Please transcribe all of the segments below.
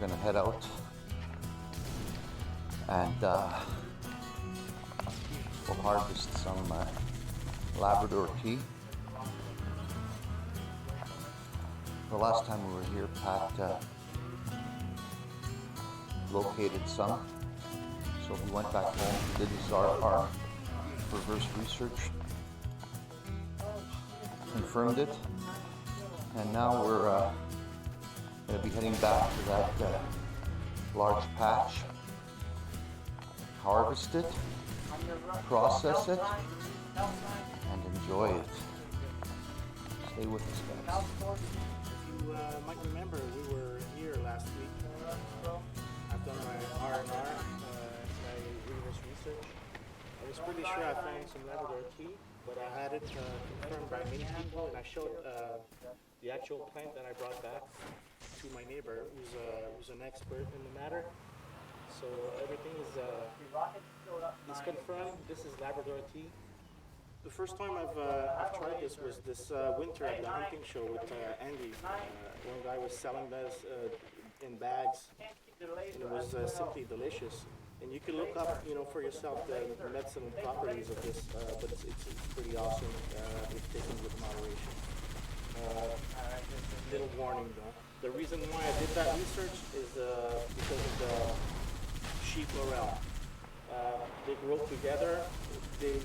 gonna head out and we'll harvest some Labrador tea. The last time we were here, Pat located some, so we went back home, did our reverse research, confirmed it, and now we're going to be heading back to that large patch, harvest it, process it, and enjoy it. Stay with us, guys. If you might remember, we were here last week. I've done my R&R, my reverse research. I was pretty sure I found some Labrador tea, but I had it confirmed by many people, and I showed the actual plant that I brought back to my neighbor, who's an expert in the matter. So everything is confirmed. This is Labrador tea. The first time I've tried this was this winter at the hunting show with Andy. One guy was selling this in bags, and it was simply delicious. And you can look up, for yourself the medicinal properties of this, but it's pretty awesome if taken with moderation. Little warning though. The reason why I did that research is because of the sheep laurel. They grow together. They,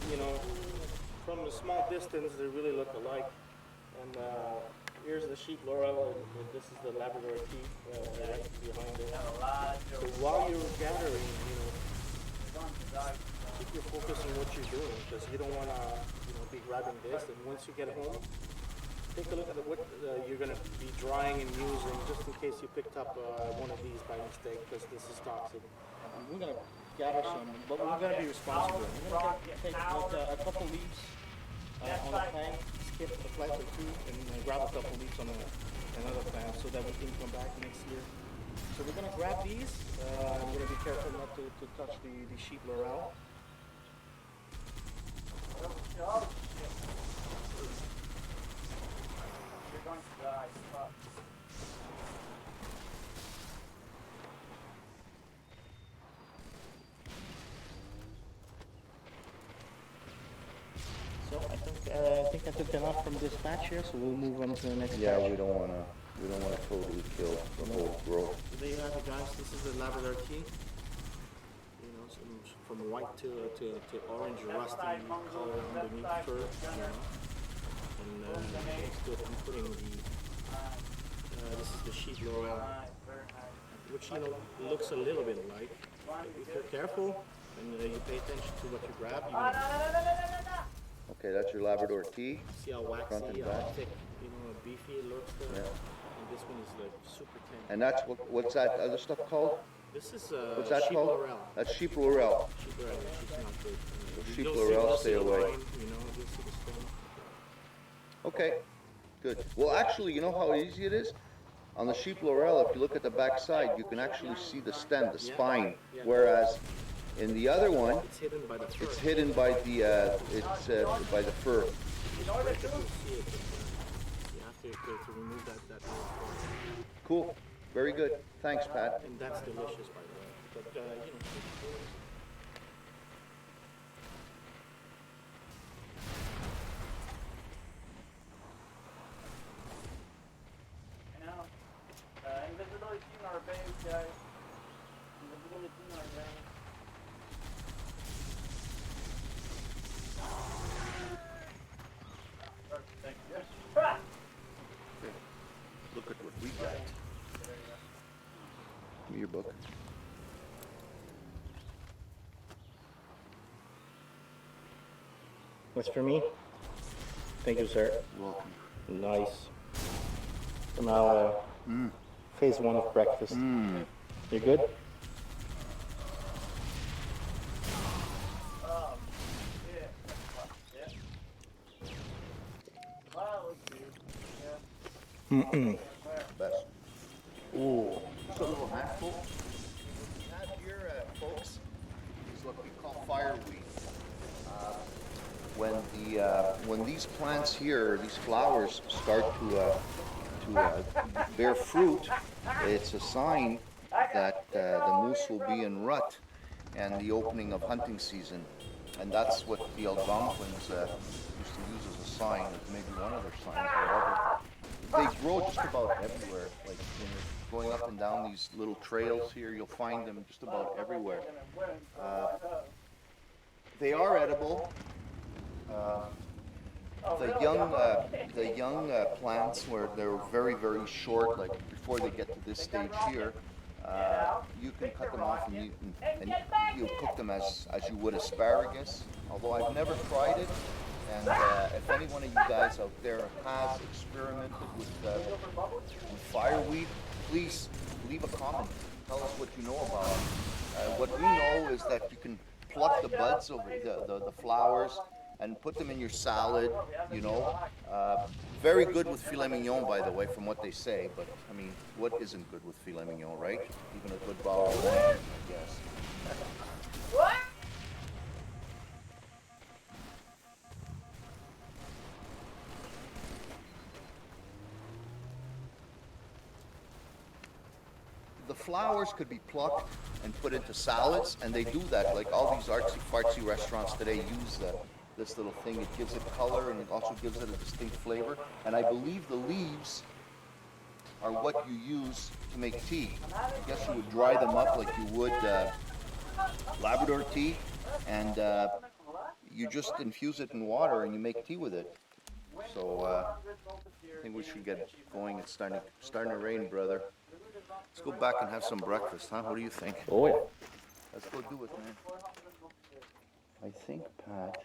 from a small distance, they really look alike. And here's the sheep laurel, and this is the Labrador tea right behind it. So while you're gathering, keep your focus on what you're doing, because you don't want to, be grabbing this. And once you get home, take a look at what you're going to be drying and using, just in case you picked up one of these by mistake, because this is toxic. We're going to gather some, but we're going to be responsible. We're going to take a couple leaves on a plant, skip a plant or two, and grab a couple leaves on another plant so that we can come back next year. So we're going to grab these. I'm going to be careful not to touch the sheep laurel. You're going to die. So I think I took enough from this patch here, so we'll move on to the next patch. Yeah, we don't want to totally kill the whole growth. So there you have it, guys. This is the Labrador tea. From white to orange rusty color underneath fur. And next to it, I'm putting this is the sheep laurel, which looks a little bit alike. But if you're careful and you pay attention to what you grab, Okay, that's your Labrador tea. See how waxy, how thick, beefy it looks there. Yeah. And this one is like super thin. And that's what's that other stuff called? This is what's that sheep called? laurel. That's sheep laurel. Sheep laurel, she's not good. So sheep laurel, stay away. Line, you'll see the stem. Okay, good. Well, actually, you know how easy it is? On the sheep laurel, if you look at the back side, you can actually see the stem, the spine. Yeah. Whereas in the other one, it's hidden by the fur. It's hidden by the by the fur. You have to remove that fur. Cool. Very good. Thanks, Pat. And that's delicious, by the way. But invisibility in our base, guys. Invisibility in our base. Thank you. Okay. Look at what we got. Give me your book. What's for me? Thank you, sir. Welcome. Nice. So now, phase one of breakfast. You good? Best. Ooh. Just a little handful. We have here, folks, is what we call fireweed. When these plants here, these flowers start to bear fruit, it's a sign that the moose will be in rut and the opening of hunting season. And that's what the Algonquins used to use as a sign, as maybe one of their signs, whatever. They grow just about everywhere. Like when you're going up and down these little trails here, you'll find them just about everywhere. Uh, they are edible. Uh, the young plants, where they're very, very short, like before they get to this stage here, you can cut them off and you cook them as you would asparagus. Although I've never tried it, and if any one of you guys out there has experimented with fireweed, please leave a comment. Tell us what you know about it. What we know is that you can pluck the buds over the flowers and put them in your salad, you know. Very good with filet mignon, by the way, from what they say. But, I mean, what isn't good with filet mignon, right? Even a good bottle of wine, I guess. The flowers could be plucked and put into salads, and they do that. Like all these artsy-fartsy restaurants today use this little thing. It gives it color, and it also gives it a distinct flavor. And I believe the leaves are what you use to make tea. I guess you would dry them up like you would Labrador tea, and you just infuse it in water and you make tea with it. So I think we should get going. It's starting to rain, brother. Let's go back and have some breakfast, huh? What do you think? Oh yeah. Let's go do it, man. I think, Pat,